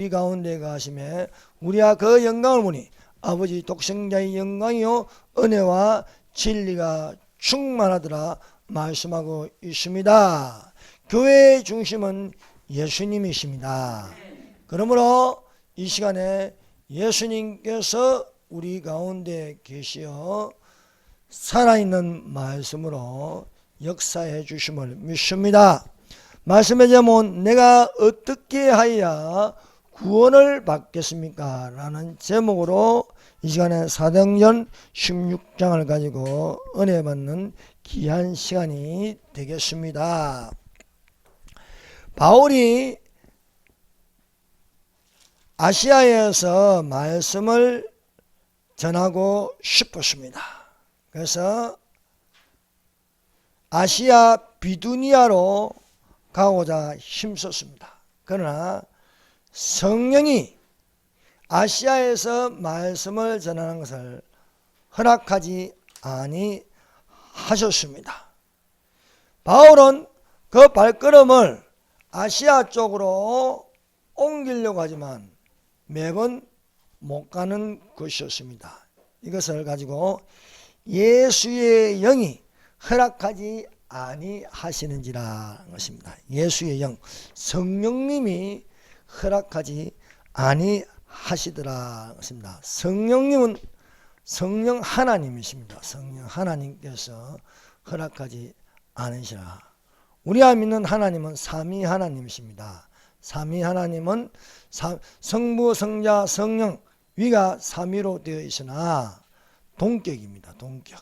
우리 가운데 가심에 우리가 그 영광을 보니 아버지 독생자의 영광이요 은혜와 진리가 충만하더라 말씀하고 있습니다. 교회의 중심은 예수님이십니다. 그러므로 이 시간에 예수님께서 우리 가운데 계시어 살아있는 말씀으로 역사해 주심을 믿습니다. 말씀의 제목은 내가 어떻게 하여야 구원을 받겠습니까? 라는 제목으로 이 시간에 사도행전 16장을 가지고 은혜 받는 귀한 시간이 되겠습니다. 바울이 아시아에서 말씀을 전하고 싶었습니다. 그래서 아시아 비두니아로 가고자 힘썼습니다. 그러나 성령이 아시아에서 말씀을 전하는 것을 허락하지 아니하셨습니다. 바울은 그 발걸음을 아시아 쪽으로 옮기려고 하지만 매번 못 가는 것이었습니다. 이것을 가지고 예수의 영이 허락하지 아니하시는지라는 것입니다. 예수의 영, 성령님이 허락하지 아니하시더라는 것입니다. 성령님은 성령 하나님이십니다. 성령 하나님께서 허락하지 않으시라. 우리가 믿는 하나님은 삼위 하나님이십니다. 삼위 하나님은 성부, 성자, 성령 위가 삼위로 되어 있으나 동격입니다. 동격.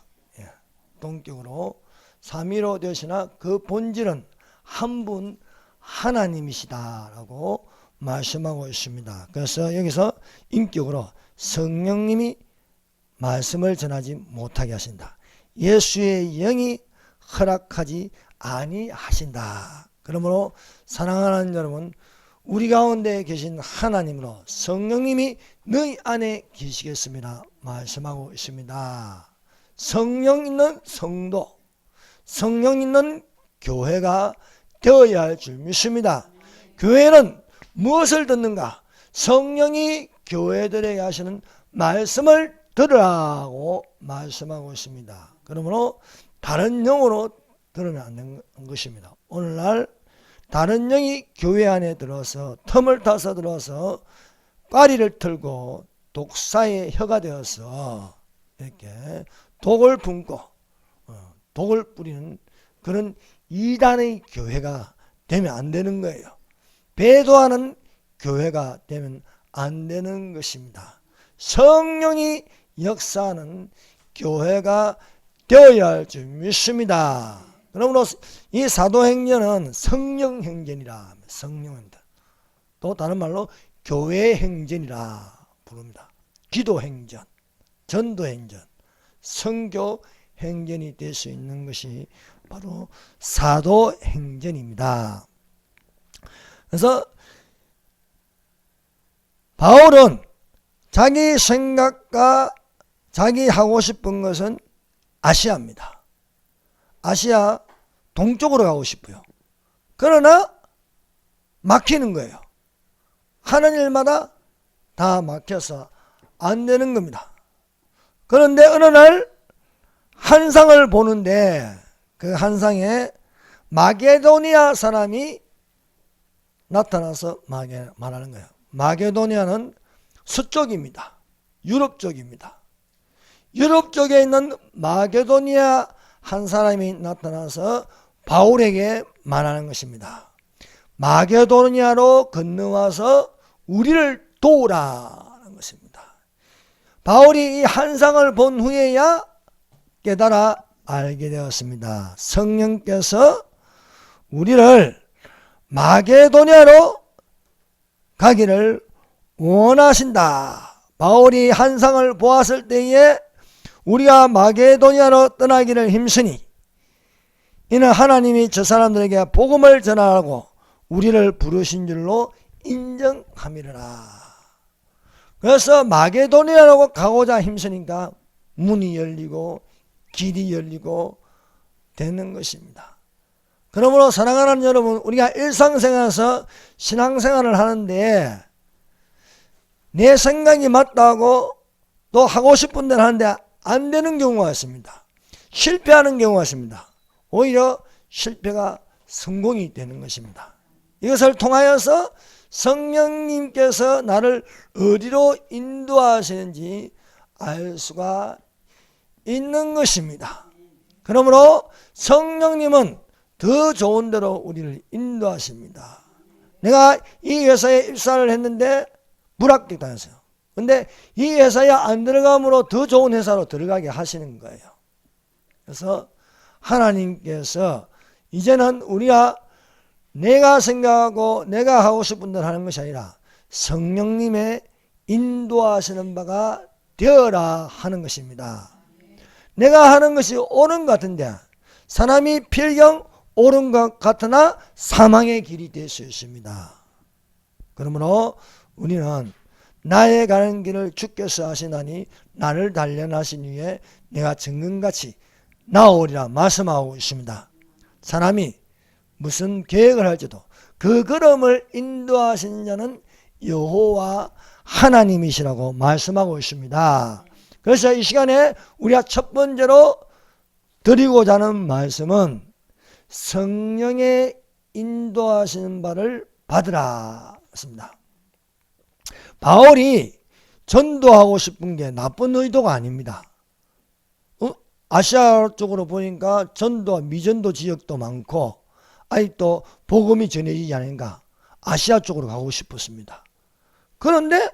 동격으로 삼위로 되어 있으나 그 본질은 한 분 하나님이시다라고 말씀하고 있습니다. 그래서 여기서 인격으로 성령님이 말씀을 전하지 못하게 하신다. 예수의 영이 허락하지 아니하신다. 그러므로 사랑하는 여러분, 우리 가운데 계신 하나님으로 성령님이 너희 안에 계시겠습니다 말씀하고 있습니다. 성령 있는 성도, 성령 있는 교회가 되어야 할 줄 믿습니다. 교회는 무엇을 듣는가? 성령이 교회들에게 하시는 말씀을 들으라고 말씀하고 있습니다. 그러므로 다른 영으로 들으면 안 되는 것입니다. 오늘날 다른 영이 교회 안에 들어서 틈을 타서 들어서 까리를 틀고 독사의 혀가 되어서 이렇게 독을 품고 독을 뿌리는 그런 이단의 교회가 되면 안 되는 거예요. 배도하는 교회가 되면 안 되는 것입니다. 성령이 역사하는 교회가 되어야 할 줄 믿습니다. 그러므로 이 사도행전은 성령행전이라 성령입니다. 또 다른 말로 교회행전이라 부릅니다. 기도행전, 전도행전, 선교행전이 될 수 있는 것이 바로 사도행전입니다. 그래서 바울은 자기 생각과 자기 하고 싶은 것은 아시아입니다. 아시아 동쪽으로 가고 싶어요. 그러나 막히는 거예요. 하는 일마다 다 막혀서 안 되는 겁니다. 그런데 어느 날 환상을 보는데 그 환상에 마게도니아 사람이 나타나서 말하는 거예요. 마게도니아는 서쪽입니다. 유럽 쪽입니다. 유럽 쪽에 있는 마게도니아 한 사람이 나타나서 바울에게 말하는 것입니다. 마게도니아로 건너와서 우리를 도우라는 것입니다. 바울이 이 환상을 본 후에야 깨달아 알게 되었습니다. 성령께서 우리를 마게도니아로 가기를 원하신다. 바울이 환상을 보았을 때에 우리가 마게도니아로 떠나기를 힘쓰니 이는 하나님이 저 사람들에게 복음을 전하라고 우리를 부르신 줄로 인정함이라. 그래서 마게도니아로 가고자 힘쓰니까 문이 열리고 길이 열리고 되는 것입니다. 그러므로 사랑하는 여러분, 우리가 일상생활에서 신앙생활을 하는데 내 생각이 맞다고 또 하고 싶은 대로 하는데 안 되는 경우가 있습니다. 실패하는 경우가 있습니다. 오히려 실패가 성공이 되는 것입니다. 이것을 통하여서 성령님께서 나를 어디로 인도하시는지 알 수가 있는 것입니다. 그러므로 성령님은 더 좋은 데로 우리를 인도하십니다. 내가 이 회사에 입사를 했는데 불합격 당했어요. 근데 이 회사에 안 들어감으로 더 좋은 회사로 들어가게 하시는 거예요. 그래서 하나님께서 이제는 우리가 내가 생각하고 내가 하고 싶은 대로 하는 것이 아니라 성령님의 인도하시는 바가 되어라 하는 것입니다. 내가 하는 것이 옳은 것 같은데 사람이 필경 옳은 것 같으나 사망의 길이 될 수 있습니다. 그러므로 우리는 나의 가는 길을 주께서 하시나니 나를 단련하신 후에 내가 증거같이 나오리라 말씀하고 있습니다. 사람이 무슨 계획을 할지도 그 걸음을 인도하신 자는 여호와 하나님이시라고 말씀하고 있습니다. 그래서 이 시간에 우리가 첫 번째로 드리고자 하는 말씀은 성령의 인도하시는 바를 받으라 했습니다. 바울이 전도하고 싶은 게 나쁜 의도가 아닙니다. 아시아 쪽으로 보니까 전도와 미전도 지역도 많고 아직도 복음이 전해지지 않은가 아시아 쪽으로 가고 싶었습니다. 그런데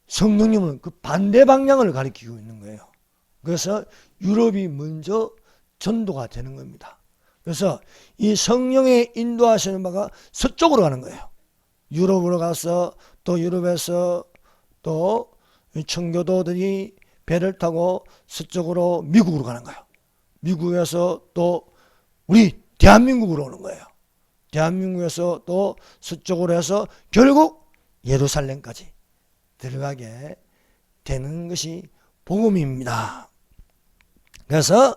성령님은 그 반대 방향을 가리키고 있는 거예요. 그래서 유럽이 먼저 전도가 되는 겁니다. 그래서 이 성령의 인도하시는 바가 서쪽으로 가는 거예요. 유럽으로 가서 또 유럽에서 또 청교도들이 배를 타고 서쪽으로 미국으로 가는 거예요. 미국에서 또 우리 대한민국으로 오는 거예요. 대한민국에서 또 서쪽으로 해서 결국 예루살렘까지 들어가게 되는 것이 복음입니다. 그래서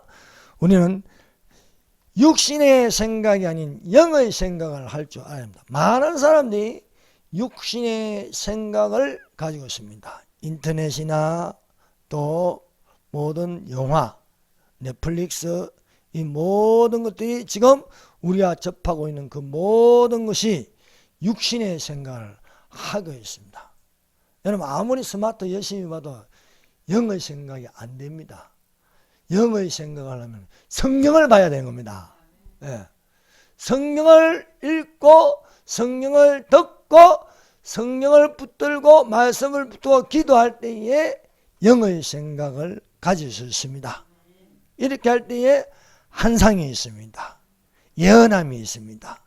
우리는 육신의 생각이 아닌 영의 생각을 할 줄 알아야 합니다. 많은 사람들이 육신의 생각을 가지고 있습니다. 인터넷이나 또 모든 영화, 넷플릭스 이 모든 것들이 지금 우리가 접하고 있는 그 모든 것이 육신의 생각을 하고 있습니다. 여러분 아무리 스마트 열심히 봐도 영의 생각이 안 됩니다. 영의 생각을 하려면 성경을 봐야 되는 겁니다. 네. 성경을 읽고 성경을 듣고 성경을 붙들고 말씀을 붙들고 기도할 때에 영의 생각을 가질 수 있습니다. 이렇게 할 때에 환상이 있습니다. 예언함이 있습니다.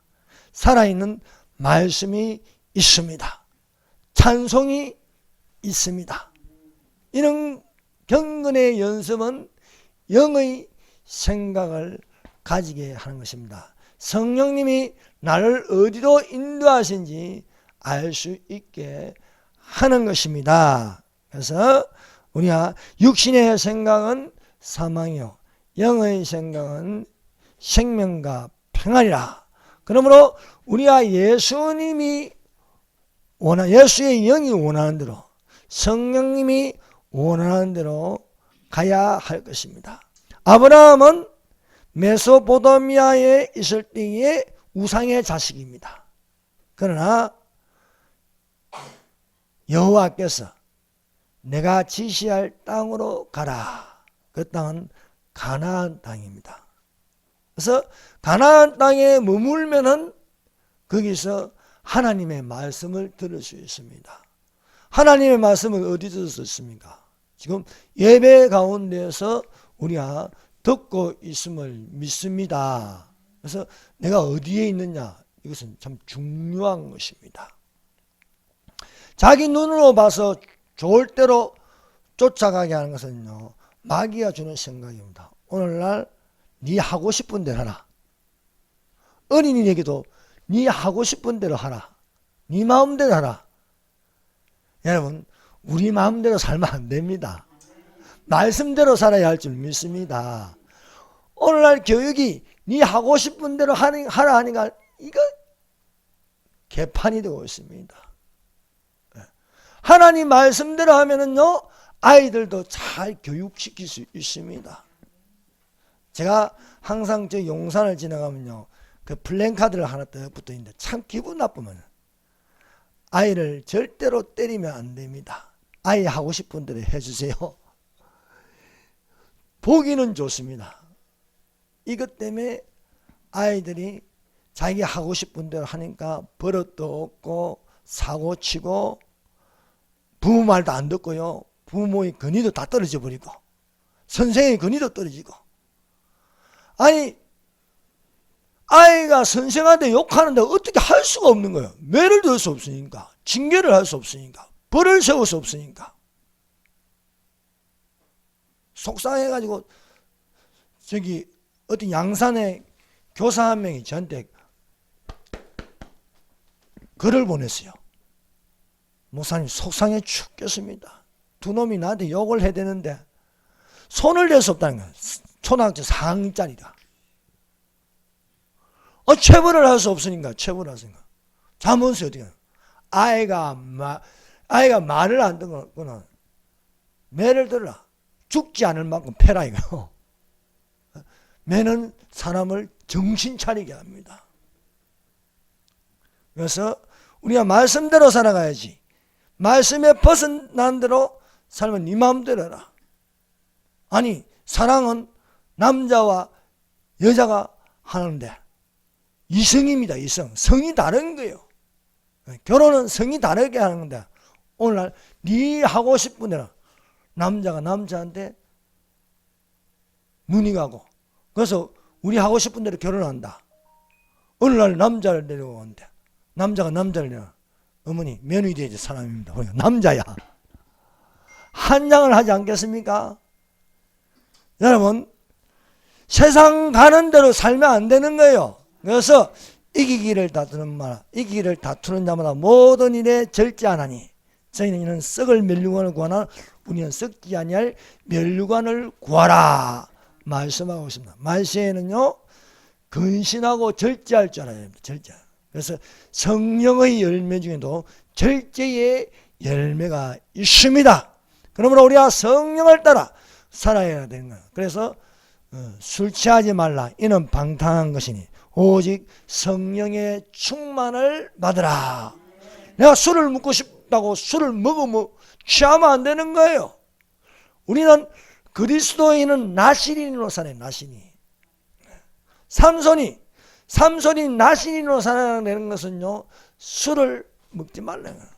살아있는 말씀이 있습니다. 찬송이 있습니다. 이런 경건의 연습은 영의 생각을 가지게 하는 것입니다. 성령님이 나를 어디로 인도하신지 알 수 있게 하는 것입니다. 그래서 우리가 육신의 생각은 사망이요 영의 생각은 생명과 평안이라. 그러므로 우리가 예수님이 예수의 영이 원하는 대로 성령님이 원하는 대로 가야 할 것입니다. 아브라함은 메소포타미아에 있을 때의 우상의 자식입니다. 그러나 여호와께서 내가 지시할 땅으로 가라. 그 땅은 가나안 땅입니다. 그래서 가나안 땅에 머물면은 거기서 하나님의 말씀을 들을 수 있습니다. 하나님의 말씀을 어디서 듣습니까? 지금 예배 가운데서 우리가 듣고 있음을 믿습니다. 그래서 내가 어디에 있느냐 이것은 참 중요한 것입니다. 자기 눈으로 봐서 좋을 대로 쫓아가게 하는 것은요 마귀가 주는 생각입니다. 오늘날 네 하고 싶은 대로 하라. 어린이에게도 네 하고 싶은 대로 하라. 네 마음대로 하라. 여러분 우리 마음대로 살면 안 됩니다. 말씀대로 살아야 할 줄 믿습니다. 오늘날 교육이 네 하고 싶은 대로 하라 하니까 이거 개판이 되고 있습니다. 하나님 말씀대로 하면은요, 아이들도 잘 교육시킬 수 있습니다. 제가 항상 저 용산을 지나가면요, 그 플랜카드를 하나 딱 붙어 있는데 참 기분 나쁘면 아이를 절대로 때리면 안 됩니다. 아이 하고 싶은 대로 해주세요. 보기는 좋습니다. 이것 때문에 아이들이 자기 하고 싶은 대로 하니까 버릇도 없고 사고치고 부모 말도 안 듣고요. 부모의 권위도 다 떨어져 버리고 선생의 권위도 떨어지고. 아니, 아이가 선생한테 욕하는데 어떻게 할 수가 없는 거예요. 매를 들 수 없으니까, 징계를 할 수 없으니까, 벌을 세울 수 없으니까. 속상해가지고 저기 어떤 양산의 교사 한 명이 저한테 글을 보냈어요. 목사님, 속상해 죽겠습니다. 두 놈이 나한테 욕을 해야 되는데 손을 댈 수 없다는 거예요. 초등학교 4학년짜리다. 체벌을 할 수 없으니까 체벌을 하니까. 잠원수 어떻게 해요? 아이가 말을 안 듣거나 매를 들라. 죽지 않을 만큼 패라 이거. 매는 사람을 정신 차리게 합니다. 그래서 우리가 말씀대로 살아가야지. 말씀에 벗어난 대로 살면 네 마음대로 해라. 아니, 사랑은 남자와 여자가 하는데 이성입니다. 이성. 성이 다른 거예요. 결혼은 성이 다르게 하는 건데 오늘날 네 하고 싶은 대로 남자가 남자한테 눈이 가고, 그래서 우리 하고 싶은 대로 결혼한다. 어느 날 남자를 데려오는데 남자가 남자를 데려와. 어머니, 며느리 되지 사람입니다. 남자야. 한장을 하지 않겠습니까? 여러분, 세상 가는 대로 살면 안 되는 거예요. 그래서 이기기를 다투는 말, 이기기를 다투는 자마다 모든 일에 절제하나니 저희는 이는 썩을 멸류관을 구하나 우리는 썩지 아니할 멸류관을 구하라 말씀하고 있습니다. 말세에는요, 근신하고 절제할 줄 알아야 됩니다. 절제. 그래서 성령의 열매 중에도 절제의 열매가 있습니다. 그러므로 우리가 성령을 따라 살아야 되는 거예요. 그래서 술 취하지 말라. 이는 방탕한 것이니 오직 성령의 충만을 받으라. 내가 술을 먹고 싶다고 술을 먹으면 취하면 안 되는 거예요. 우리는 그리스도인은 나시린으로 살아요. 나시린. 삼손이 나시린으로 살아내는 것은요, 술을 먹지 말라는 거예요.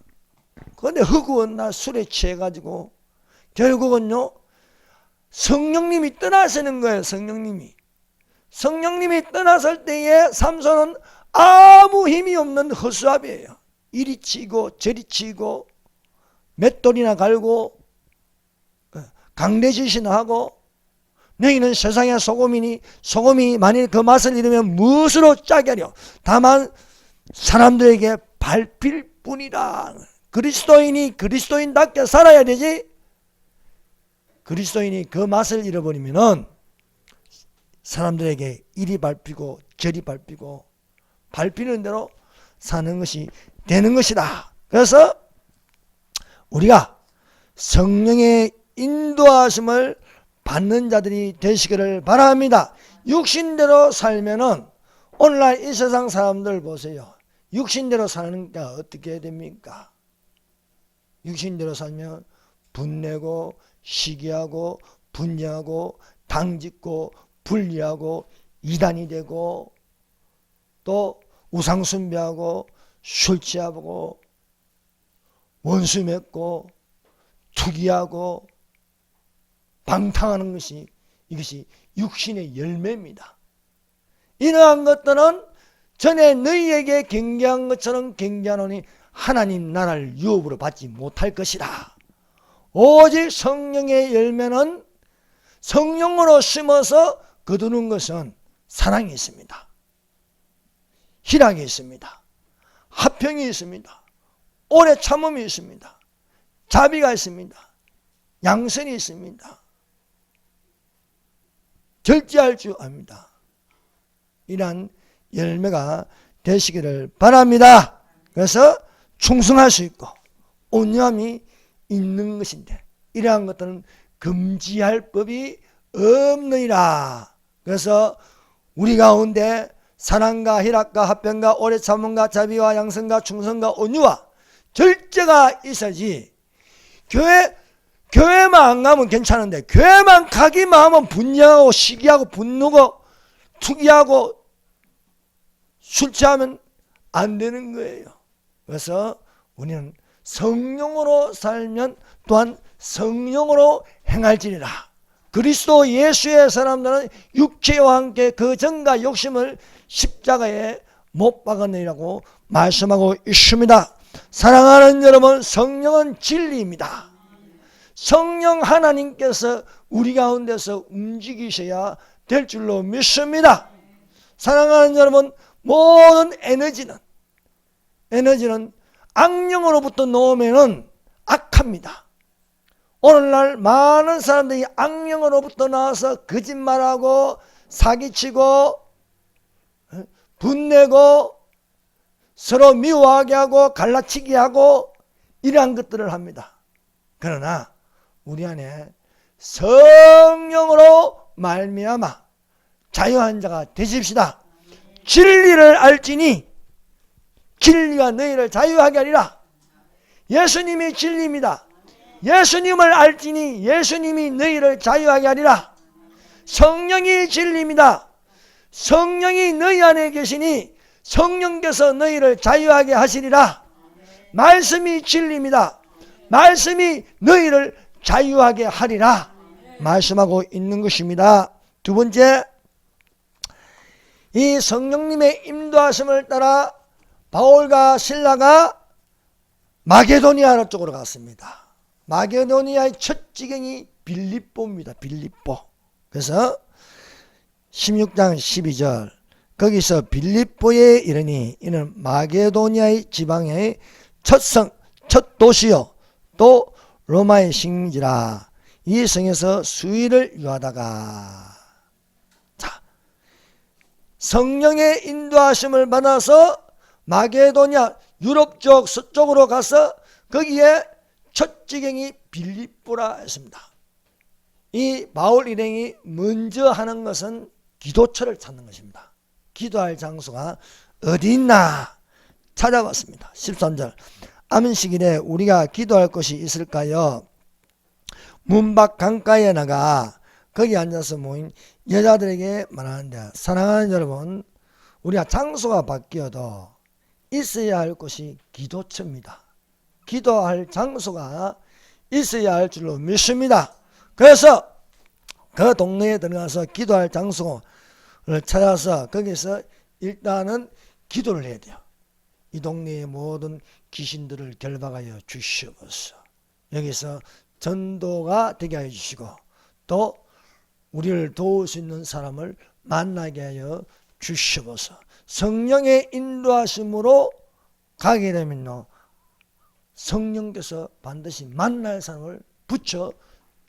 그런데 허구한 날 술에 취해가지고 결국은요, 성령님이 떠나시는 거예요. 성령님이 떠났을 때에 삼손은 아무 힘이 없는 허수아비예요. 이리 치고 저리 치고 맷돌이나 갈고 강대짓이나 하고, 너희는 세상의 소금이니 소금이 만일 그 맛을 잃으면 무엇으로 짜게 하려. 다만 사람들에게 밟힐 뿐이다. 그리스도인이 그리스도인답게 살아야 되지. 그리스도인이 그 맛을 잃어버리면은 사람들에게 이리 밟히고 저리 밟히고 밟히는 대로 사는 것이 되는 것이다. 그래서 우리가 성령의 인도하심을 받는 자들이 되시기를 바랍니다. 육신대로 살면은 오늘날 이 세상 사람들 보세요. 육신대로 사니까 어떻게 됩니까? 육신대로 살면 분내고 시기하고 분야하고 당짓고 분리하고 이단이 되고 또 우상숭배하고 술 취하고 원수 맺고 투기하고 방탕하는 것이, 이것이 육신의 열매입니다. 이러한 것들은 전에 너희에게 경계한 것처럼 경계하노니 하나님 나라를 유업으로 받지 못할 것이라. 오직 성령의 열매는 성령으로 심어서 거두는 것은 사랑이 있습니다. 희락이 있습니다. 화평이 있습니다. 오래 참음이 있습니다. 자비가 있습니다. 양선이 있습니다. 절제할 줄 압니다. 이러한 열매가 되시기를 바랍니다. 그래서 충성할 수 있고 온유함이 있는 것인데 이러한 것들은 금지할 법이 없느니라. 그래서 우리 가운데 사랑과 희락과 화평과 오래 참음과 자비와 양성과 충성과 온유와 절제가 있어야지. 교회만 안 가면 괜찮은데 교회만 가기만 하면 분야하고 시기하고 분노고 투기하고 술 취하면 안 되는 거예요. 그래서 우리는 성령으로 살면 또한 성령으로 행할지니라. 그리스도 예수의 사람들은 육체와 함께 그 정과 욕심을 십자가에 못 박았느니라고 말씀하고 있습니다. 사랑하는 여러분, 성령은 진리입니다. 성령 하나님께서 우리 가운데서 움직이셔야 될 줄로 믿습니다. 사랑하는 여러분, 모든 에너지는 악령으로부터 나오면은 악합니다. 오늘날 많은 사람들이 악령으로부터 나와서 거짓말하고 사기치고 분내고 서로 미워하게 하고 갈라치게 하고 이러한 것들을 합니다. 그러나 우리 안에 성령으로 말미암아 자유한 자가 되십시다. 진리를 알지니 진리가 너희를 자유하게 하리라. 예수님이 진리입니다. 예수님을 알지니 예수님이 너희를 자유하게 하리라. 성령이 진리입니다. 성령이 너희 안에 계시니 성령께서 너희를 자유하게 하시리라. 말씀이 진리입니다. 말씀이 너희를 자유하게 하리라 말씀하고 있는 것입니다. 두 번째, 이 성령님의 인도하심을 따라 바울과 실라가 마게도니아 쪽으로 갔습니다. 마게도니아의 첫 지경이 빌립보입니다. 빌립보. 그래서 16장 12절 거기서 빌립보에 이르니 이는 마게도니아의 지방의 첫 도시요 또 로마의 식민지라. 이 성에서 수일을 유하다가, 자, 성령의 인도하심을 받아서 마게도니아 유럽 쪽 서쪽으로 가서 거기에 첫 지경이 빌립보라 했습니다. 이 바울 일행이 먼저 하는 것은 기도처를 찾는 것입니다. 기도할 장소가 어디 있나 찾아봤습니다. 13절 안식일에 우리가 기도할 곳이 있을까요? 문 밖 강가에 나가 거기 앉아서 모인 여자들에게 말하는데, 사랑하는 여러분, 우리가 장소가 바뀌어도 있어야 할 곳이 기도처입니다. 기도할 장소가 있어야 할 줄로 믿습니다. 그래서 그 동네에 들어가서 기도할 장소를 찾아서 거기서 일단은 기도를 해야 돼요. 이 동네의 모든 귀신들을 결박하여 주시옵소서. 여기서 전도가 되게 하여 주시고 또 우리를 도울 수 있는 사람을 만나게 하여 주시옵소서. 성령의 인도하심으로 가게 되면요, 성령께서 반드시 만날 사람을 붙여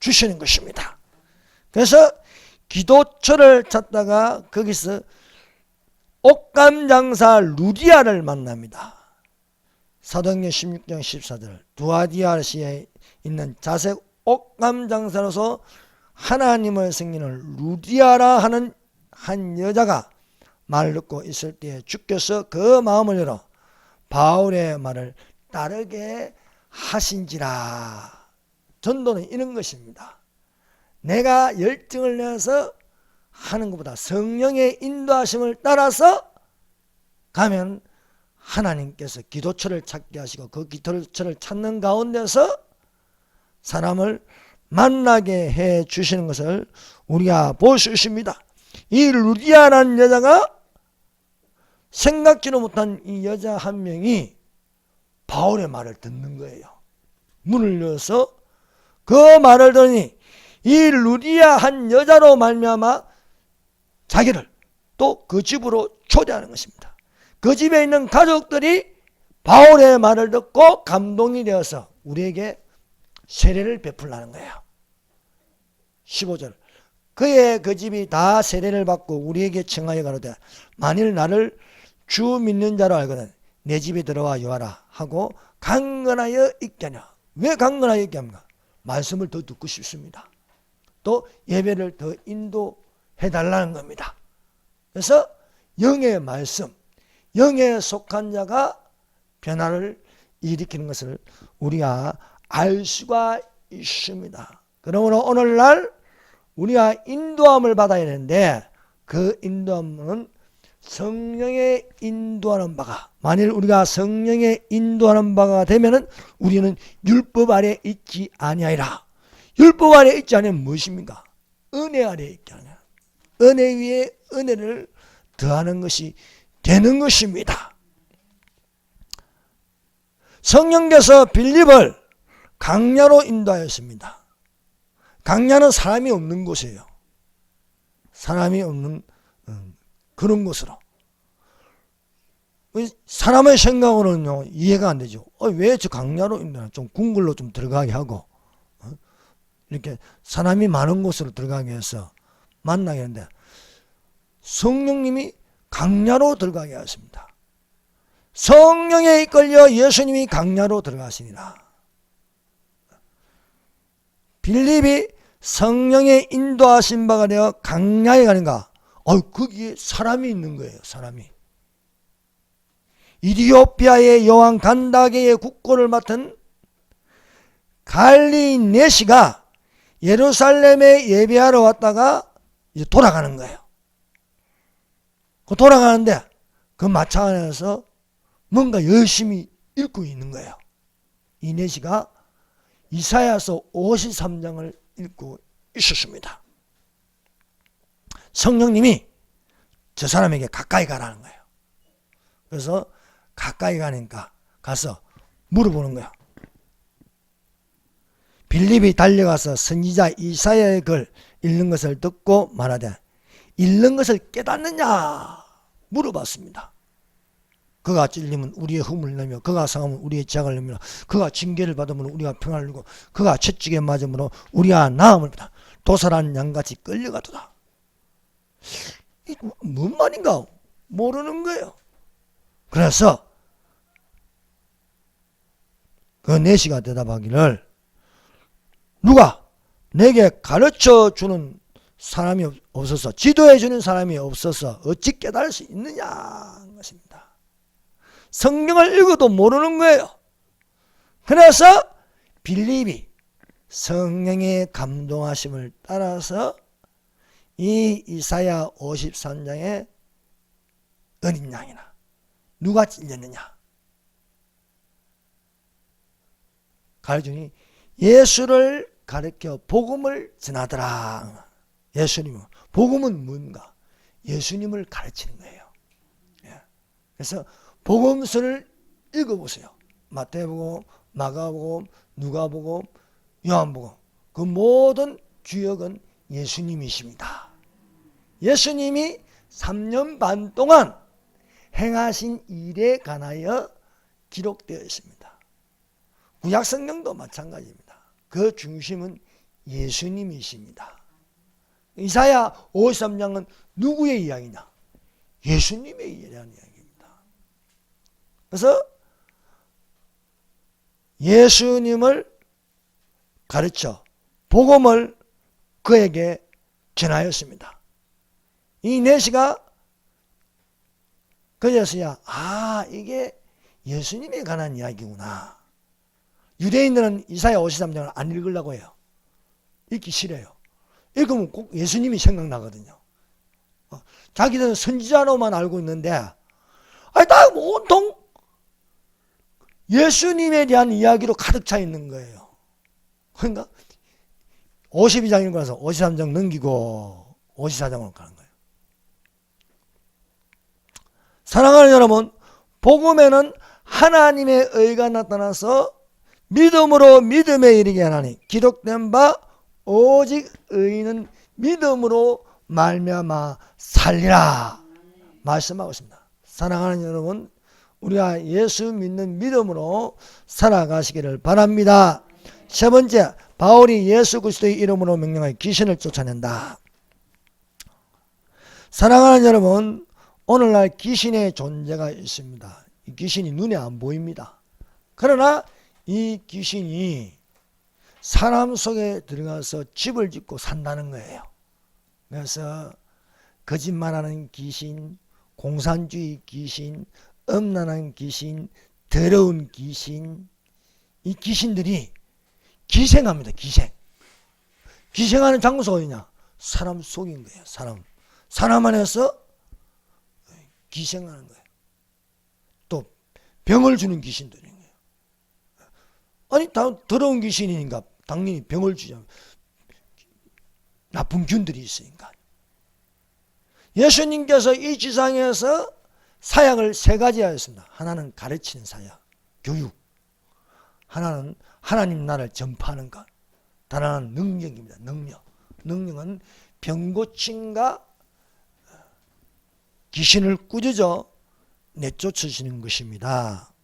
주시는 것입니다. 그래서 기도처를 찾다가 거기서 옥감장사 루디아를 만납니다. 사도행전 16장 14절 두아디아시에 있는 자색 옥감장사로서 하나님을 섬기는 루디아라 하는 한 여자가 말을 듣고 있을 때에 주께서 그 마음을 열어 바울의 말을 따르게 하신지라. 전도는 이런 것입니다. 내가 열정을 내서 하는 것보다 성령의 인도하심을 따라서 가면 하나님께서 기도처를 찾게 하시고 그 기도처를 찾는 가운데서 사람을 만나게 해 주시는 것을 우리가 볼 수 있습니다. 이 루디아라는 여자가 생각지도 못한 이 여자 한 명이 바울의 말을 듣는 거예요. 문을 열어서 그 말을 들으니 이 루디아 한 여자로 말미암아 자기를 또 그 집으로 초대하는 것입니다. 그 집에 있는 가족들이 바울의 말을 듣고 감동이 되어서 우리에게 세례를 베풀라는 거예요. 15절 그의 그 집이 다 세례를 받고 우리에게 청하여 가로되 만일 나를 주 믿는 자로 알거든 내 집에 들어와 유하라 하고 강건하여 있게 하냐. 왜 강건하여 있게 합니까? 말씀을 더 듣고 싶습니다. 또 예배를 더 인도해 달라는 겁니다. 그래서 영의 말씀, 영에 속한 자가 변화를 일으키는 것을 우리가 알 수가 있습니다. 그러므로 오늘날 우리가 인도함을 받아야 되는데 그 인도함은 성령의 인도하는 바가, 만일 우리가 성령의 인도하는 바가 되면은 우리는 율법 아래 있지 아니하리라. 율법 아래 있지 아니하면 무엇입니까? 은혜 아래 있지 아니하리라. 은혜 위에 은혜를 더하는 것이 되는 것입니다. 성령께서 빌립을 강야로 인도하였습니다. 강야는 사람이 없는 곳이에요. 사람이 없는 그런 곳으로. 사람의 생각으로는요 이해가 안 되죠. 왜 저 강야로 인도하나? 좀 궁궐로 좀 들어가게 하고 이렇게 사람이 많은 곳으로 들어가게 해서 만나게 하는데 성령님이 강야로 들어가게 하십니다. 성령에 이끌려 예수님이 강야로 들어가시니라. 빌립이 성령에 인도하신 바가 되어 강야에 가는가? 거기에 사람이 있는 거예요. 사람이. 이디오피아의 여왕 간다게의 국고를 맡은 갈리네시가 예루살렘에 예배하러 왔다가 이제 돌아가는 거예요. 돌아가는데 그 마차 안에서 뭔가 열심히 읽고 있는 거예요. 이 네시가 이사야서 53장을 읽고 있었습니다. 성령님이 저 사람에게 가까이 가라는 거예요. 그래서 가까이 가니까 가서 물어보는 거예요. 빌립이 달려가서 선지자 이사야의 글 읽는 것을 듣고 말하되 읽는 것을 깨닫느냐 물어봤습니다. 그가 찔리면 우리의 흠을 내며 그가 상하면 우리의 죄악을 내며 그가 징계를 받으면 우리가 평안을 누리고 그가 채찍에 맞음으로 우리가 나음을 받아 도살한 양같이 끌려가도다. 뭔 말인가 모르는 거예요. 그래서 그 네시가 대답하기를 누가 내게 가르쳐주는 사람이 없어서 지도해주는 사람이 없어서 어찌 깨달을 수 있느냐 하는 것입니다. 성경을 읽어도 모르는 거예요. 그래서 빌립이 성령의 감동하심을 따라서 이 이사야 53장의 어린 양이나 누가 찔렸느냐 가르치니 예수를 가르쳐 복음을 전하더라. 예수님은 복음은 뭔가? 예수님을 가르치는 거예요. 그래서 복음서를 읽어보세요. 마태복음, 마가복음, 누가복음, 요한복음 그 모든 주역은 예수님이십니다. 예수님이 3년 반 동안 행하신 일에 관하여 기록되어 있습니다. 구약성경도 마찬가지입니다. 그 중심은 예수님이십니다. 이사야 53장은 누구의 이야기냐? 예수님의 이야기입니다. 그래서 예수님을 가르쳐 복음을 그에게 전하였습니다. 이 네시가 그제서야 이게 예수님에 관한 이야기구나. 유대인들은 이사야 53장을 안 읽으려고 해요. 읽기 싫어요. 읽으면 꼭 예수님이 생각나거든요. 자기들은 선지자로만 알고 있는데 다 온통 예수님에 대한 이야기로 가득 차 있는 거예요. 그러니까 52장 읽고 나서 53장 넘기고 54장으로 가는 거예요. 사랑하는 여러분, 복음에는 하나님의 의가 나타나서 믿음으로 믿음에 이르게 하나니 기록된 바 오직 의인은 믿음으로 말미암아 살리라 말씀하고 있습니다. 사랑하는 여러분, 우리가 예수 믿는 믿음으로 살아가시기를 바랍니다. 세 번째, 바울이 예수 그리스도의 이름으로 명령하여 귀신을 쫓아낸다. 사랑하는 여러분, 오늘날 귀신의 존재가 있습니다. 이 귀신이 눈에 안 보입니다. 그러나 이 귀신이 사람 속에 들어가서 집을 짓고 산다는 거예요. 그래서 거짓말하는 귀신, 공산주의 귀신, 음란한 귀신, 더러운 귀신, 이 귀신들이 기생합니다. 기생하는 장소가 어디냐? 사람 속인 거예요. 사람 안에서 기생하는 거예요. 또 병을 주는 귀신들인 거예요. 아니 더러운 귀신이니까 당연히 병을 주죠. 나쁜 균들이 있으니까. 예수님께서 이 지상에서 사역을 세 가지 하였습니다. 하나는 가르치는 사역, 교육. 하나는 하나님 나라를 전파하는 것. 다른 하나는 능력입니다. 능력은 병고침과 귀신을 꾸짖어 내쫓으시는 것입니다.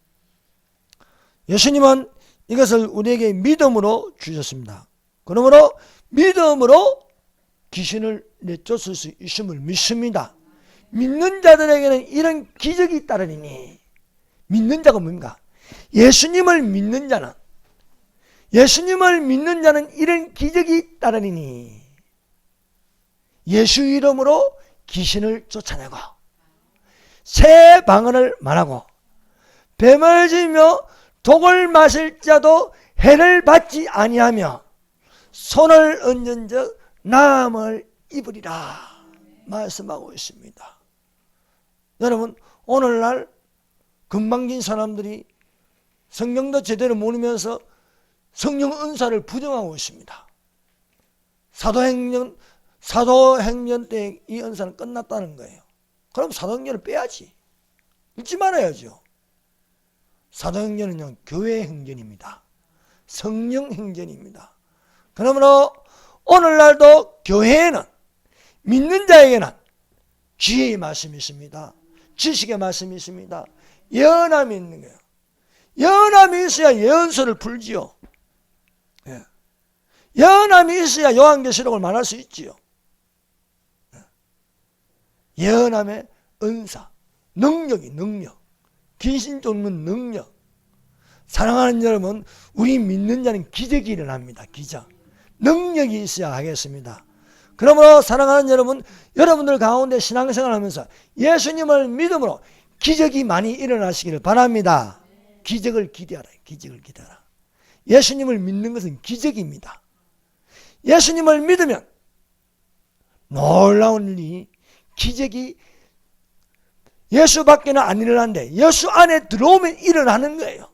예수님은 이것을 우리에게 믿음으로 주셨습니다. 그러므로 믿음으로 귀신을 내쫓을 수 있음을 믿습니다. 믿는 자들에게는 이런 기적이 따르니, 믿는 자가 뭡니까? 예수님을 믿는 자는 이런 기적이 따르니 예수 이름으로 귀신을 쫓아내고 새 방언을 말하고 뱀을 지며 독을 마실 자도 해를 받지 아니하며 손을 얹은 적 나음을 입으리라 말씀하고 있습니다. 여러분, 오늘날 건방진 사람들이 성경도 제대로 모르면서 성령 은사를 부정하고 있습니다. 사도행전 때 이 은사는 끝났다는 거예요. 그럼 사도행전을 빼야지. 읽지 말아야죠. 사도행전은요, 교회 행전입니다. 성령 행전입니다. 그러므로 오늘날도 교회에는, 믿는 자에게는 지혜의 말씀이 있습니다. 지식의 말씀이 있습니다. 예언함이 있는 거예요. 예언함이 있어야 예언서를 풀지요. 예. 예언함이 있어야 요한계시록을 말할 수 있지요. 예언함의 은사, 능력, 귀신 쫓는 능력. 사랑하는 여러분, 우리 믿는 자는 기적이 일어납니다. 기적. 능력이 있어야 하겠습니다. 그러므로 사랑하는 여러분, 여러분들 가운데 신앙생활 하면서 예수님을 믿음으로 기적이 많이 일어나시기를 바랍니다. 기적을 기대하라. 예수님을 믿는 것은 기적입니다. 예수님을 믿으면 놀라운 일이, 기적이 예수밖에는 안 일어나는데 예수 안에 들어오면 일어나는 거예요.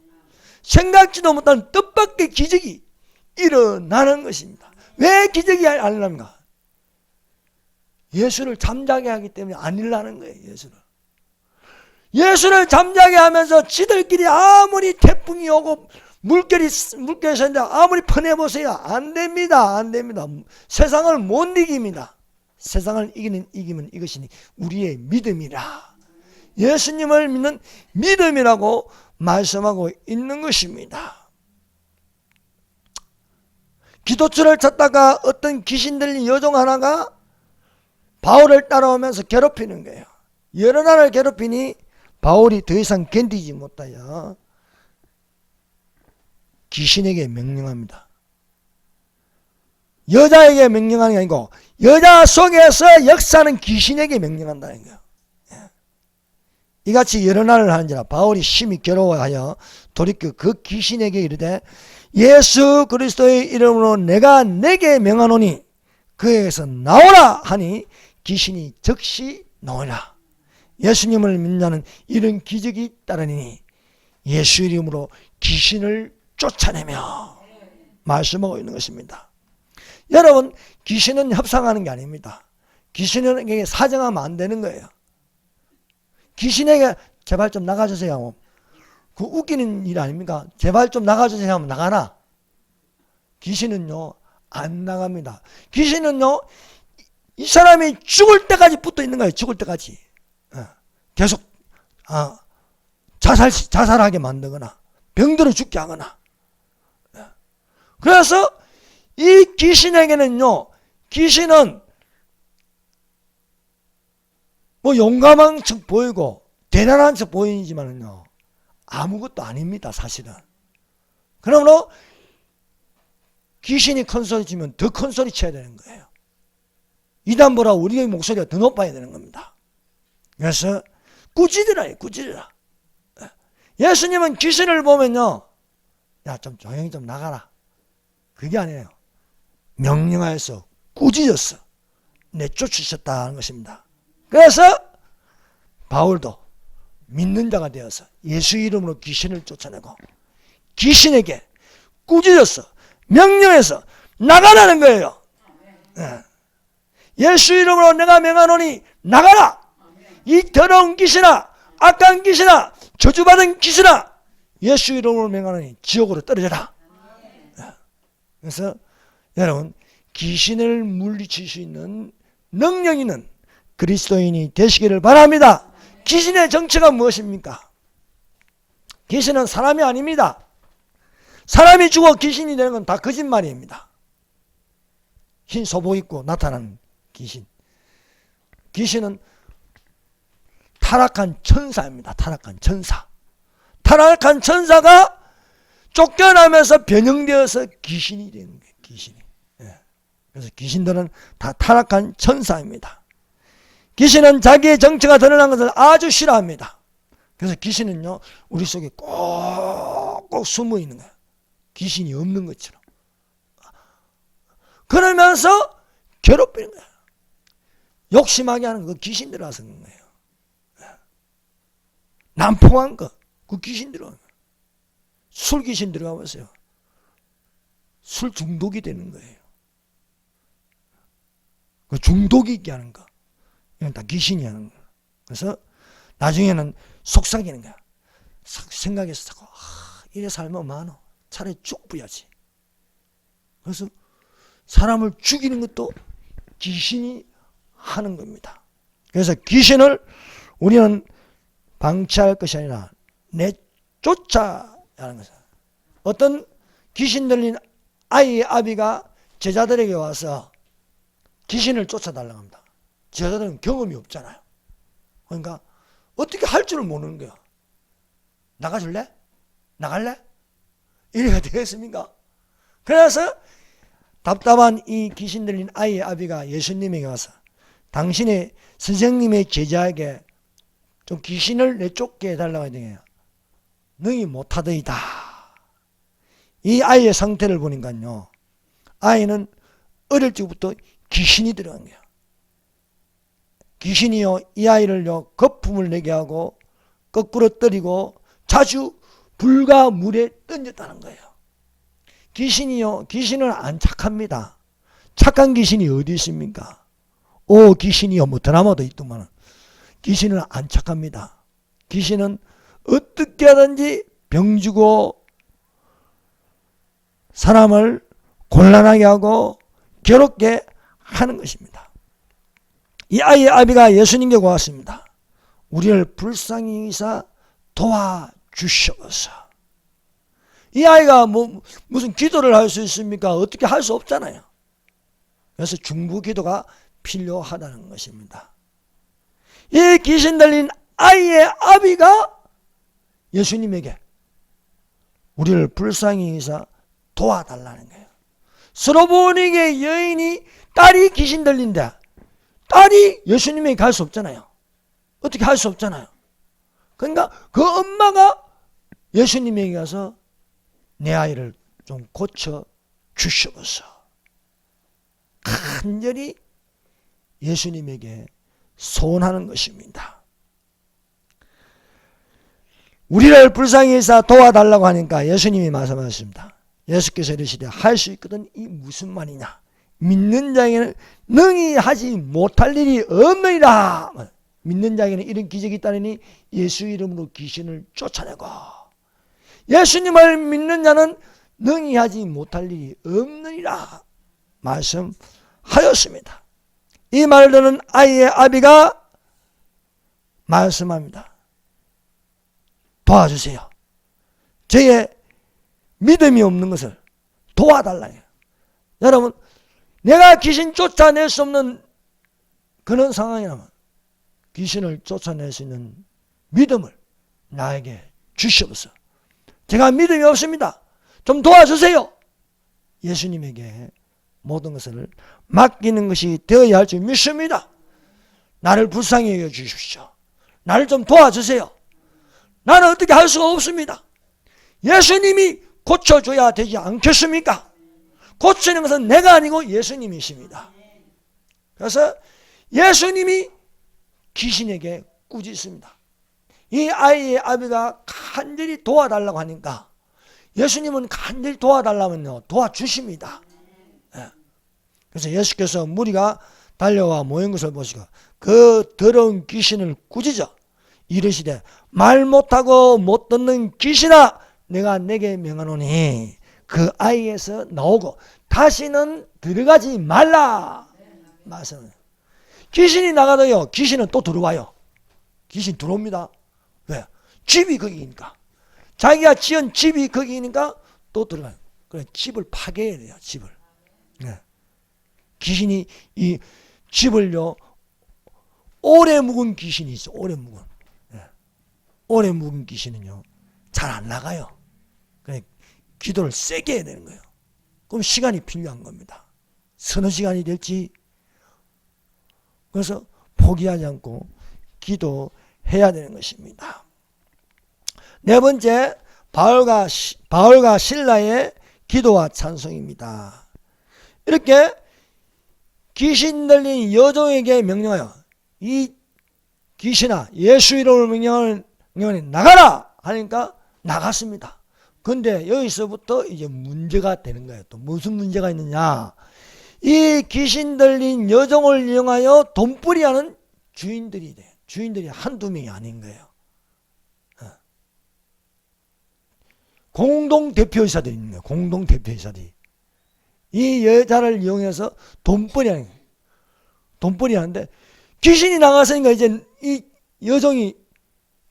생각지도 못한 뜻밖의 기적이 일어나는 것입니다. 왜 기적이 안 일어납니까? 예수를 잠자게 하기 때문에 안 일어나는 거예요. 예수를 잠자게 하면서 지들끼리 아무리 태풍이 오고 물결이 샌다 아무리 퍼내보세요. 안 됩니다. 세상을 못 이깁니다. 세상을 이기면 이것이 우리의 믿음이라. 예수님을 믿는 믿음이라고 말씀하고 있는 것입니다. 기도처를 찾다가 어떤 귀신들린 여종 하나가 바울을 따라오면서 괴롭히는 거예요. 여러 날을 괴롭히니 바울이 더 이상 견디지 못하여 귀신에게 명령합니다. 여자에게 명령하는 게 아니고 여자 속에서 역사는 귀신에게 명령한다는 거예요. 이같이 여러 날을 하는지라 바울이 심히 괴로워하여 돌이켜 그 귀신에게 이르되 예수 그리스도의 이름으로 내가 내게 명하노니 그에게서 나오라 하니 귀신이 즉시 나오라. 예수님을 믿는 자는 이런 기적이 따르니 예수 이름으로 귀신을 쫓아내며 말씀하고 있는 것입니다. 여러분, 귀신은 협상하는 게 아닙니다. 귀신에게 사정하면 안 되는 거예요. 귀신에게 제발 좀 나가주세요. 그 웃기는 일 아닙니까? 제발 좀 나가주세요 하면 나가나? 귀신은요 안 나갑니다. 귀신은요 이 사람이 죽을 때까지 붙어 있는 거예요. 죽을 때까지 계속 자살하게 만들거나 병들어 죽게 하거나. 그래서 이 귀신에게는요, 귀신은 뭐 용감한 척 보이고 대단한 척 보이지만은요 아무것도 아닙니다, 사실은. 그러므로 귀신이 큰 소리 치면 더 큰 소리 쳐야 되는 거예요. 이단보다 우리의 목소리가 더 높아야 되는 겁니다. 그래서 꾸짖으라, 꾸짖으라. 예수님은 귀신을 보면요, 야, 좀 조용히 좀 나가라. 그게 아니에요. 명령하여서 꾸짖었어. 내쫓으셨다는 것입니다. 그래서 바울도 믿는 자가 되어서 예수 이름으로 귀신을 쫓아내고 귀신에게 꾸짖었어. 명령해서 나가라는 거예요. 예수 이름으로 내가 명하노니 나가라. 이 더러운 귀신아, 악한 귀신아, 저주받은 귀신아, 예수 이름으로 명하노니 지옥으로 떨어져라. 그래서 여러분, 귀신을 물리칠 수 있는 능력 있는 그리스도인이 되시기를 바랍니다. 귀신의 정체가 무엇입니까? 귀신은 사람이 아닙니다. 사람이 죽어 귀신이 되는 건 다 거짓말입니다. 흰 소복 입고 나타나는 귀신. 귀신은 타락한 천사입니다. 타락한 천사. 타락한 천사가 쫓겨나면서 변형되어서 귀신이 되는 거예요. 귀신이. 그래서 귀신들은 다 타락한 천사입니다. 귀신은 자기의 정체가 드러난 것을 아주 싫어합니다. 그래서 귀신은요, 우리 속에 꼭꼭 숨어 있는 거예요. 귀신이 없는 것처럼. 그러면서 괴롭히는 거예요. 욕심하게 하는 거 귀신 들어가서 그런 거예요. 난폭한 거, 그 귀신 들어가는 거예요. 술 귀신 들어가 보세요. 술 중독이 되는 거예요. 그 중독이 있게 하는 거, 이건 다 귀신이 하는 거예요. 그래서 나중에는 속삭이는 거야. 생각해서 자꾸 이래 살면 많어. 차라리 죽어야지. 그래서 사람을 죽이는 것도 귀신이 하는 겁니다. 그래서 귀신을 우리는 방치할 것이 아니라 내쫓아야 하는 것이다. 어떤 귀신 들린 아이의 아비가 제자들에게 와서 귀신을 쫓아달라고 합니다. 제자들은 경험이 없잖아요. 그러니까 어떻게 할 줄을 모르는 거야. 나가줄래? 나갈래? 이래가 되겠습니까? 그래서 답답한 이 귀신 들린 아이의 아비가 예수님에게 와서 당신의 선생님의 제자에게 좀 귀신을 내쫓게 해달라고 하더니 너희 못하더이다. 이 아이의 상태를 보니까요, 아이는 어릴 적부터 귀신이 들어간 거예요. 귀신이요, 이 아이를요, 거품을 내게 하고 거꾸로 때리고 자주 불과 물에 던졌다는 거예요. 귀신이요, 귀신은 안 착합니다. 착한 귀신이 어디 있습니까? 오, 귀신이요, 뭐 드라마도 있더만. 귀신은 안 착합니다. 귀신은 어떻게 하든지 병주고 사람을 곤란하게 하고 괴롭게 하는 것입니다. 이 아이의 아비가 예수님께 왔습니다. 우리를 불쌍히 여기사 도와주시옵소서. 이 아이가 무슨 기도를 할 수 있습니까? 어떻게 할 수 없잖아요. 그래서 중보 기도가 필요하다는 것입니다. 이 귀신 들린 아이의 아비가 예수님에게 우리를 불쌍히 여기사 도와달라는 거예요. 스로보니게 여인이 딸이 귀신 들린데 딸이 예수님에게 갈 수 없잖아요. 어떻게 할 수 없잖아요. 그러니까 그 엄마가 예수님에게 가서 내 아이를 좀 고쳐 주시옵소서. 간절히 예수님에게 소원하는 것입니다. 우리를 불쌍히 여기사 도와달라고 하니까 예수님이 말씀하셨습니다. 예수께서 이르시되 할 수 있거든 이 무슨 말이냐. 믿는 자에게는 능히 하지 못할 일이 없느니라. 믿는 자에게는 이런 기적이 있다니 예수 이름으로 귀신을 쫓아내고 예수님을 믿는 자는 능히 하지 못할 일이 없느니라 말씀하였습니다. 이 말을 듣는 아이의 아비가 말씀합니다. 도와주세요. 저의 믿음이 없는 것을 도와달라요. 여러분, 내가 귀신 쫓아낼 수 없는 그런 상황이라면 귀신을 쫓아낼 수 있는 믿음을 나에게 주시옵소서. 제가 믿음이 없습니다. 좀 도와주세요. 예수님에게 모든 것을 맡기는 것이 되어야 할 줄 믿습니다. 나를 불쌍히 여겨 주십시오. 나를 좀 도와주세요. 나는 어떻게 할 수가 없습니다. 예수님이 고쳐줘야 되지 않겠습니까? 고치는 것은 내가 아니고 예수님이십니다. 그래서 예수님이 귀신에게 꾸짖습니다. 이 아이의 아비가 간절히 도와달라고 하니까 예수님은 간절히 도와달라면요 도와주십니다. 그래서 예수께서 무리가 달려와 모인 것을 보시고 그 더러운 귀신을 꾸짖어 이르시되 말 못하고 못 듣는 귀신아 내가 내게 명하노니 그 아이에서 나오고 다시는 들어가지 말라. 말씀은 귀신이 나가도요 귀신은 또 들어와요. 귀신 들어옵니다. 왜? 집이 거기니까. 자기가 지은 집이 거기니까 또 들어가요. 그래 집을 파괴해야 돼요. 집을. 네. 귀신이 이 집을요 오래 묵은 귀신이 있어. 오래 묵은. 네. 오래 묵은 귀신은요 잘 안 나가요. 그래 기도를 세게 해야 되는 거예요. 그럼 시간이 필요한 겁니다. 서너 시간이 될지. 그래서 포기하지 않고 기도해야 되는 것입니다. 네 번째, 바울과 실라의 기도와 찬송입니다. 이렇게 귀신 들린 여종에게 명령하여 이 귀신아 예수 이름으로 명령하니 나가라 하니까 나갔습니다. 근데 여기서부터 이제 문제가 되는 거예요. 또 무슨 문제가 있느냐? 이 귀신 들린 여종을 이용하여 돈벌이하는 주인들이 돼요. 주인들이 한두 명이 아닌 거예요. 공동대표이사들이 있는 거예요. 공동대표이사들이. 이 여자를 이용해서 돈벌이하는 거예요. 돈벌이 하는데 귀신이 나갔으니까 이제 이 여종이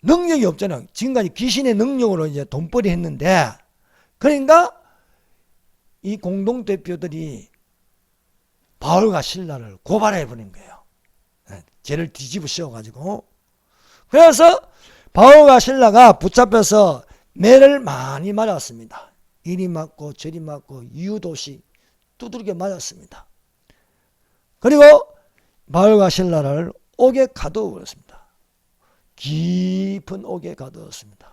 능력이 없잖아요. 지금까지 귀신의 능력으로 이제 돈벌이 했는데 그러니까 이 공동대표들이 바울과 실라를 고발해 버린 거예요. 죄를 뒤집어 씌워가지고. 그래서 바울과 실라가 붙잡혀서 매를 많이 맞았습니다. 이리 맞고 저리 맞고 이유도 없이 두들겨 맞았습니다. 그리고 바울과 실라를 옥에 가두어 버렸습니다. 깊은 옥에 가두었습니다.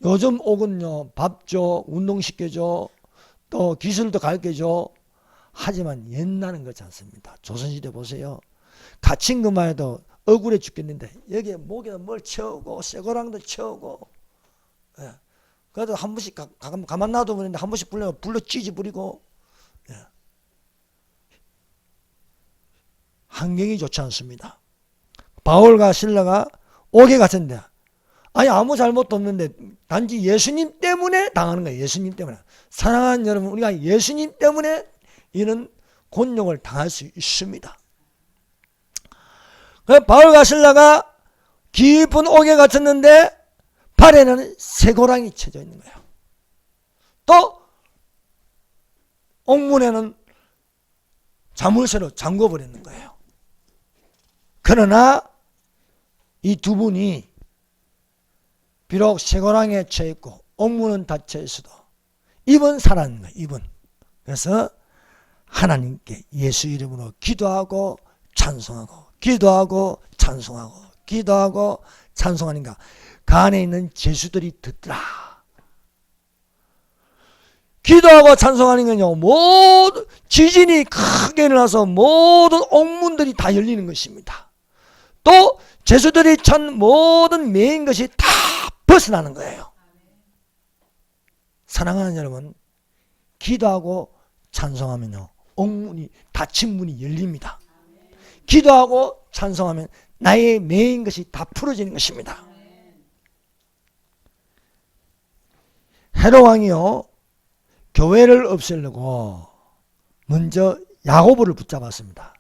요즘 옥은요 밥 줘, 운동시켜줘, 또 기술도 가르쳐줘. 하지만 옛날은 그렇지 않습니다. 조선시대 보세요. 갇힌 것만 해도 억울해 죽겠는데 여기에 목에다 뭘 채우고 쇠고랑도 채우고. 예. 그래도 한 번씩 가만 놔두면 한 번씩 불러 찌지 부리고. 예. 환경이 좋지 않습니다. 바울과 실라가 옥에 갇혔는데 아니 아무 잘못도 없는데 단지 예수님 때문에 당하는 거예요. 예수님 때문에. 사랑하는 여러분, 우리가 예수님 때문에 이런 곤욕을 당할 수 있습니다. 바울과 실라가 깊은 옥에 갇혔는데 발에는 쇠고랑이 쳐져 있는 거예요. 또 옥문에는 자물쇠로 잠궈버리는 거예요. 그러나 이 두 분이 비록 쇠고랑에 처해 있고 옥문은 닫혀 있어도 입은 살아있는 거예요. 입은. 그래서 하나님께 예수 이름으로 기도하고 찬송하고 기도하고 찬송하고 기도하고 찬송하니까 그 안에 있는 죄수들이 듣더라. 기도하고 찬송하는 건요 모든 지진이 크게 일어나서 모든 옥문들이 다 열리는 것입니다. 또 죄수들이 찬 모든 매인 것이 다 벗어나는 거예요. 사랑하는 여러분, 기도하고 찬송하면요 옥문이 닫힌 문이 열립니다. 기도하고 찬송하면 나의 매인 것이 다 풀어지는 것입니다. 헤롯 왕이요 교회를 없애려고 먼저 야고보를 붙잡았습니다.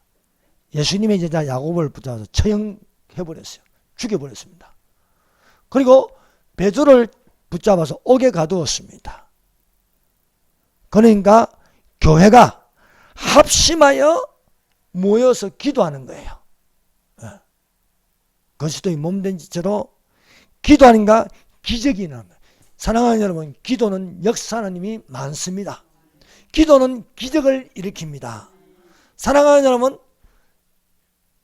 예수님의 제자 야고보를 붙잡아서 처형해버렸어요. 죽여버렸습니다. 그리고 베드로를 붙잡아서 옥에 가두었습니다. 그러니까 교회가 합심하여 모여서 기도하는 거예요. 그리스도의 몸된 지체로 기도하는가 기적이 일어납니다. 사랑하는 여러분, 기도는 역사하는 힘이 많습니다. 기도는 기적을 일으킵니다. 사랑하는 여러분,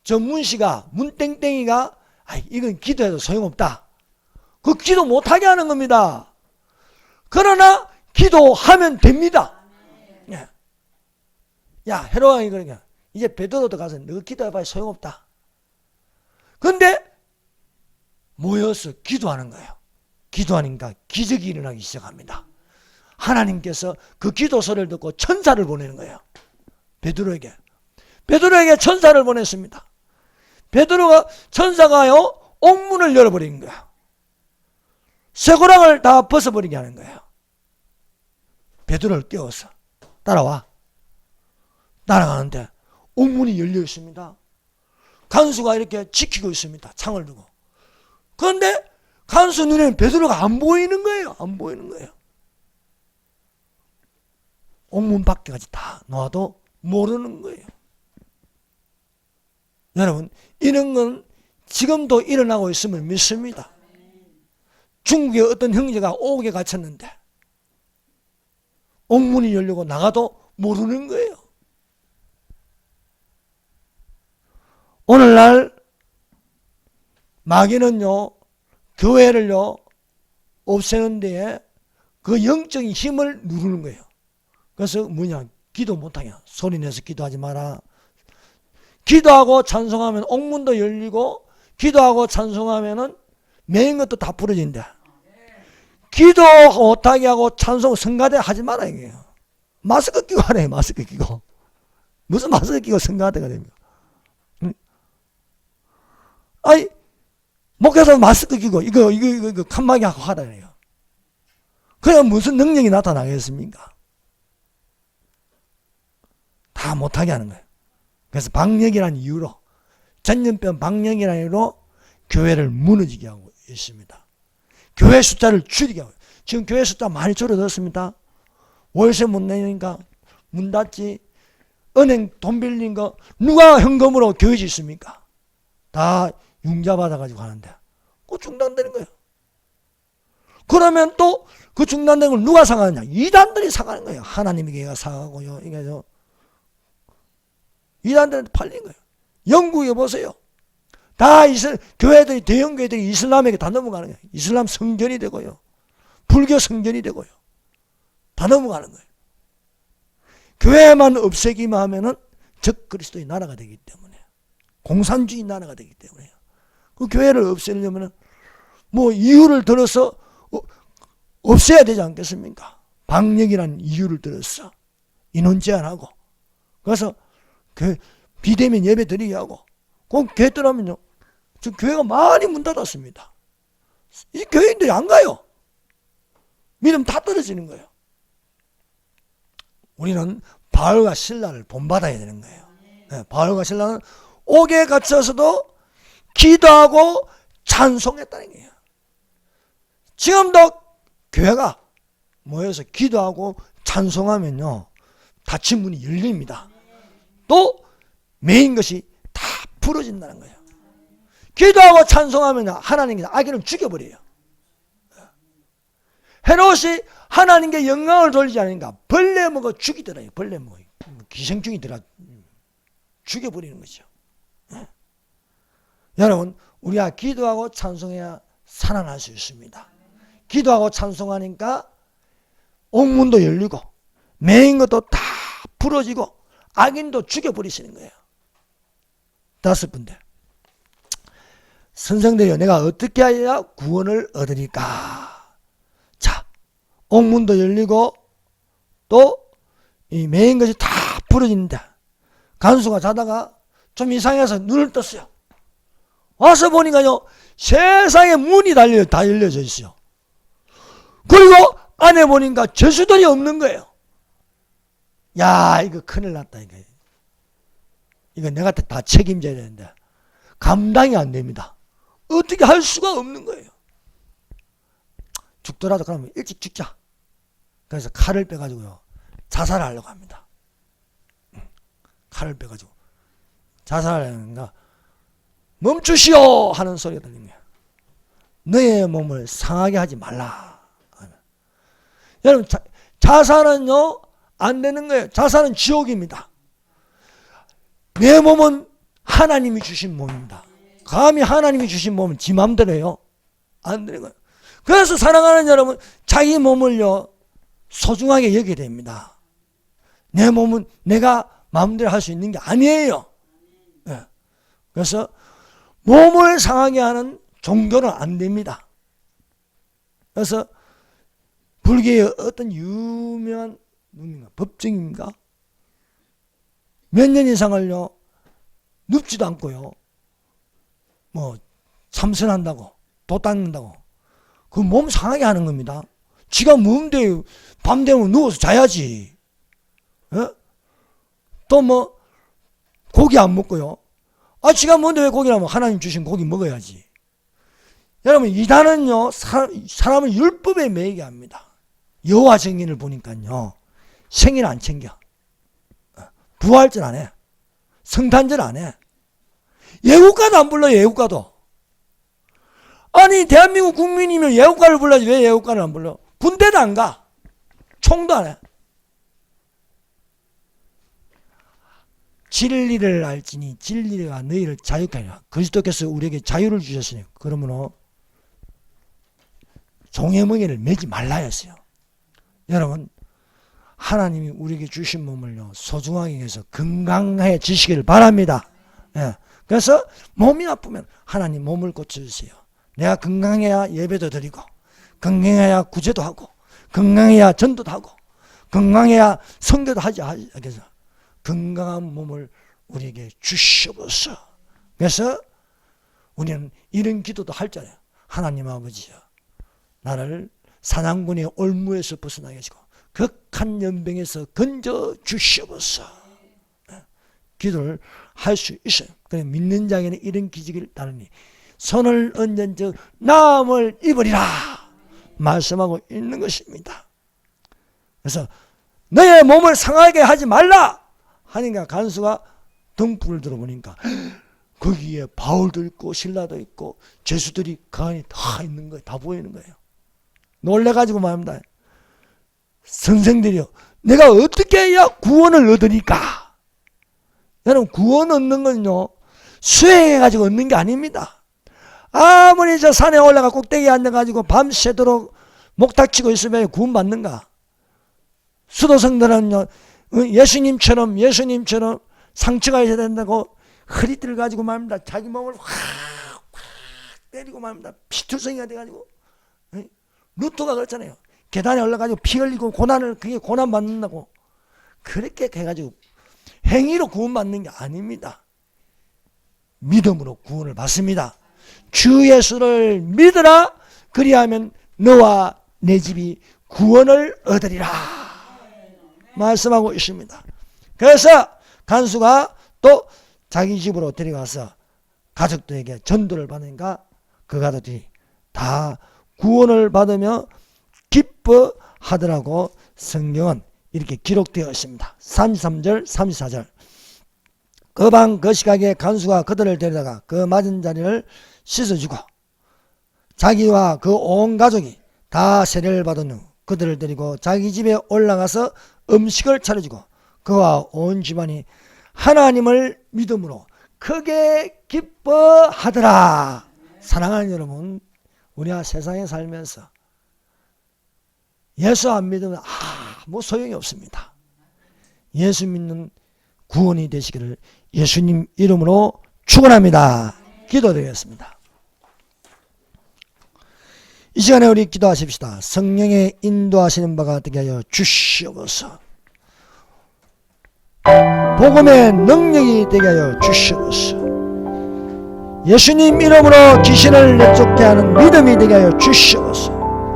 저 문씨가, 문땡땡이가 이건 기도해도 소용없다. 그 기도 못하게 하는 겁니다. 그러나 기도하면 됩니다. 예. 야, 헤로왕이 그러냐. 이제 베드로도 가서 너 기도해봐야 소용없다. 근데 모여서 기도하는 거예요. 기도하니까 기적이 일어나기 시작합니다. 하나님께서 그 기도 소리를 듣고 천사를 보내는 거예요. 베드로에게 천사를 보냈습니다. 베드로가 천사가요 옥문을 열어버린 거야. 쇠고랑을 다 벗어버리게 하는 거예요. 베드로를 깨워서 따라와. 따라가는데 옥문이 열려 있습니다. 간수가 이렇게 지키고 있습니다. 창을 두고. 그런데 간수 눈에는 베드로가 안 보이는 거예요. 안 보이는 거예요. 옥문 밖에까지 다 놔도 모르는 거예요. 여러분, 이런 건 지금도 일어나고 있음을 믿습니다. 중국의 어떤 형제가 옥에 갇혔는데 옥문이 열리고 나가도 모르는 거예요. 오늘날 마귀는요 교회를요 없애는 데에 그 영적인 힘을 누르는 거예요. 그래서 뭐냐, 기도 못하게 소리내서 기도하지 마라. 기도하고 찬송하면 옥문도 열리고 기도하고 찬송하면은 매인 것도 다 부러진다. 기도 못하게 하고 찬송 성가대 하지 마라 이게요. 마스크 끼고 하래. 마스크 끼고. 무슨 마스크 끼고 성가대가 됩니까? 아니 목회자 마스크 끼고 이거 칸막이 하고 하라 그래요. 그냥 무슨 능력이 나타나겠습니까? 다 못하게 하는 거예요. 그래서 방역이라는 이유로, 전염병 방역이라는 이유로 교회를 무너지게 하고 있습니다. 교회 숫자를 줄이게 하고, 지금 교회 숫자 많이 줄어들었습니다. 월세 못 내니까 문 닫지. 은행 돈 빌린 거 누가 현금으로 교회 짓습니까? 다 융자 받아가지고 하는데 그 중단되는 거예요. 그러면 또 그 중단된 걸 누가 사가느냐? 이단들이 사가는 거예요. 하나님에게 사가고요. 이게 이단들한테 팔린 거예요. 영국에 보세요. 다 교회들이, 대형 교회들이 이슬람에게 다 넘어가는 거예요. 이슬람 성전이 되고요. 불교 성전이 되고요. 다 넘어가는 거예요. 교회만 없애기만 하면은 적 그리스도의 나라가 되기 때문에, 공산주의 나라가 되기 때문에, 그 교회를 없애려면은 뭐 이유를 들어서 없애야 되지 않겠습니까? 방역이라는 이유를 들어서 인원 제한하고, 그래서 비대면 예배 드리게 하고, 그 교회 떠나면요, 저 교회가 많이 문 닫았습니다. 이 교인들이 안 가요. 믿음 다 떨어지는 거예요. 우리는 바울과 신라를 본받아야 되는 거예요. 네, 바울과 신라는 옥에 갇혀서도 기도하고 찬송했다는 거예요. 지금도 교회가 모여서 기도하고 찬송하면요, 닫힌 문이 열립니다. 또 매인 것이 다 풀어진다는 거예요. 기도하고 찬송하면 하나님께서 악인을 죽여버려요. 헤롯이 하나님께 영광을 돌리지 않으니까 벌레 먹어 죽이더라요. 벌레 먹어. 기생충이 들어 죽여버리는 거죠. 여러분, 우리가 기도하고 찬송해야 살아날 수 있습니다. 기도하고 찬송하니까 옥문도 열리고 매인 것도 다 풀어지고 악인도 죽여버리시는 거예요. 다섯 번째, 선생들이여 내가 어떻게 해야 구원을 얻으리까? 자, 옥문도 열리고 또 이 매인 것이 다 풀어지는데 간수가 자다가 좀 이상해서 눈을 떴어요. 와서 보니까요, 세상에 문이 다 열려져 있어요. 그리고 안에 보니까 죄수들이 없는 거예요. 야, 이거 큰일 났다. 이거 내가 다 책임져야 되는데 감당이 안 됩니다. 어떻게 할 수가 없는 거예요. 죽더라도 그러면 일찍 죽자. 그래서 칼을 빼가지고요, 자살하려고 합니다. 칼을 빼가지고 자살하려는가, 멈추시오 하는 소리가 들린 거예요. 너의 몸을 상하게 하지 말라. 여러분, 자살은요 안 되는 거예요. 자살은 지옥입니다. 내 몸은 하나님이 주신 몸입니다. 감히 하나님이 주신 몸은 지 맘대로요 안 되는 거예요. 그래서 사랑하는 여러분, 자기 몸을요 소중하게 여기게 됩니다. 내 몸은 내가 마음대로 할 수 있는 게 아니에요. 네. 그래서 몸을 상하게 하는 종교는 안 됩니다. 그래서 불교의 어떤 유명한 법정입니까? 몇 년 이상을요 눕지도 않고요 뭐 참선한다고 도 닦는다고 그 몸 상하게 하는 겁니다. 지가 뭔데 밤 되면 누워서 자야지. 또 뭐 고기 안 먹고요. 아, 지가 뭔데 왜 고기를 먹어? 하나님 주신 고기 먹어야지. 여러분, 이단은요 사람을 율법에 매이게 합니다. 여호와 증인을 보니까요 생일 안 챙겨, 부활절 안 해, 성탄절 안 해, 예국가도 안 불러요. 예국가도. 아니, 대한민국 국민이면 예국가를 불러야지 왜 예국가를 안 불러? 군대도 안 가, 총도 안 해. 진리를 알지니 진리가 너희를 자유케 하리라. 그리스도께서 우리에게 자유를 주셨으니 그러므로 종의 멍에를 매지 말라 했어요. 여러분, 하나님이 우리에게 주신 몸을요 소중하게 해서 건강해지시기를 바랍니다. 예. 그래서 몸이 아프면 하나님 몸을 고쳐주세요. 내가 건강해야 예배도 드리고, 건강해야 구제도 하고, 건강해야 전도도 하고, 건강해야 성교도 하지. 그래서 건강한 몸을 우리에게 주시옵소서. 그래서 우리는 이런 기도도 할 줄 알아요. 하나님 아버지여, 나를 사냥꾼의 올무에서 벗어나게 하시고 극한 연병에서 건져 주시옵소서. 기도를 할 수 있어요. 그래, 믿는 자에게는 이런 기적을 따르니 손을 얹은 즉 나음을 입으리라 말씀하고 있는 것입니다. 그래서 너의 몸을 상하게 하지 말라 하니까 간수가 등불을 들어보니까 거기에 바울도 있고 신라도 있고 죄수들이 그 안에 다 있는 거예요. 다 보이는 거예요. 놀래가지고 말합니다. 선생들이요, 내가 어떻게 해야 구원을 얻으니까? 여러분, 구원 얻는 건요 수행해가지고 얻는 게 아닙니다. 아무리 저 산에 올라가 꼭대기에 앉아가지고 밤새도록 목닥치고 있으면 구원 받는가? 수도성들은요 예수님처럼 상처가 있어야 된다고 허리띠를 가지고 말합니다. 자기 몸을 확 때리고 말합니다. 피투성이가 돼가지고. 루터가 그랬잖아요. 계단에 올라가지고 피 흘리고 그게 고난 받는다고. 그렇게 해가지고 행위로 구원받는 게 아닙니다. 믿음으로 구원을 받습니다. 주 예수를 믿으라. 그리하면 너와 내 집이 구원을 얻으리라 말씀하고 있습니다. 그래서 간수가 또 자기 집으로 데려가서 가족들에게 전도를 받으니까 그 가족들이 다 구원을 받으며 기뻐하더라고. 성경은 이렇게 기록되어 있습니다. 33절 34절 그 방 그 시각에 간수가 그들을 데려다가 그 맞은 자리를 씻어주고 자기와 그 온 가족이 다 세례를 받은 후 그들을 데리고 자기 집에 올라가서 음식을 차려주고 그와 온 집안이 하나님을 믿음으로 크게 기뻐하더라. 사랑하는 여러분, 우리가 세상에 살면서 예수 안 믿으면 아무 소용이 없습니다. 예수 믿는 구원이 되시기를 예수님 이름으로 축원합니다. 기도드리겠습니다. 이 시간에 우리 기도하십시다. 성령의 인도하시는 바가 되게 하여 주시옵소서. 복음의 능력이 되게 하여 주시옵소서. 예수님 이름으로 귀신을 내쫓게 하는 믿음이 되게 하여 주시옵소서.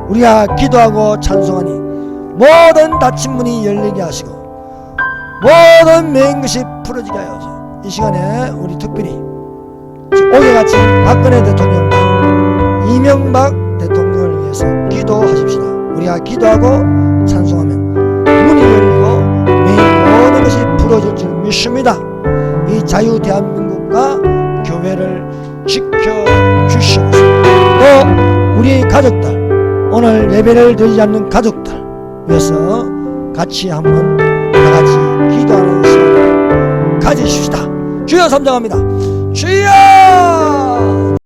우리가 기도하고 찬송하니 모든 닫힌 문이 열리게 하시고 모든 매인 것이 풀어지게 하여서 이 시간에 우리 특별히 오늘같이 박근혜 대통령과 이명박 대통령을 위해서 기도하십시다. 우리가 기도하고 찬송하면 문이 열리고 매인 모든 것이 풀어질 줄 믿습니다. 이 자유 대한민국과 교회를 지켜주시옵소서. 또 우리 가족들, 오늘 예배를 드리지 않는 가족들 위해서 같이 한번 다같이 기도하는 시간을 가지십시다. 주여 삼정합니다. 주여!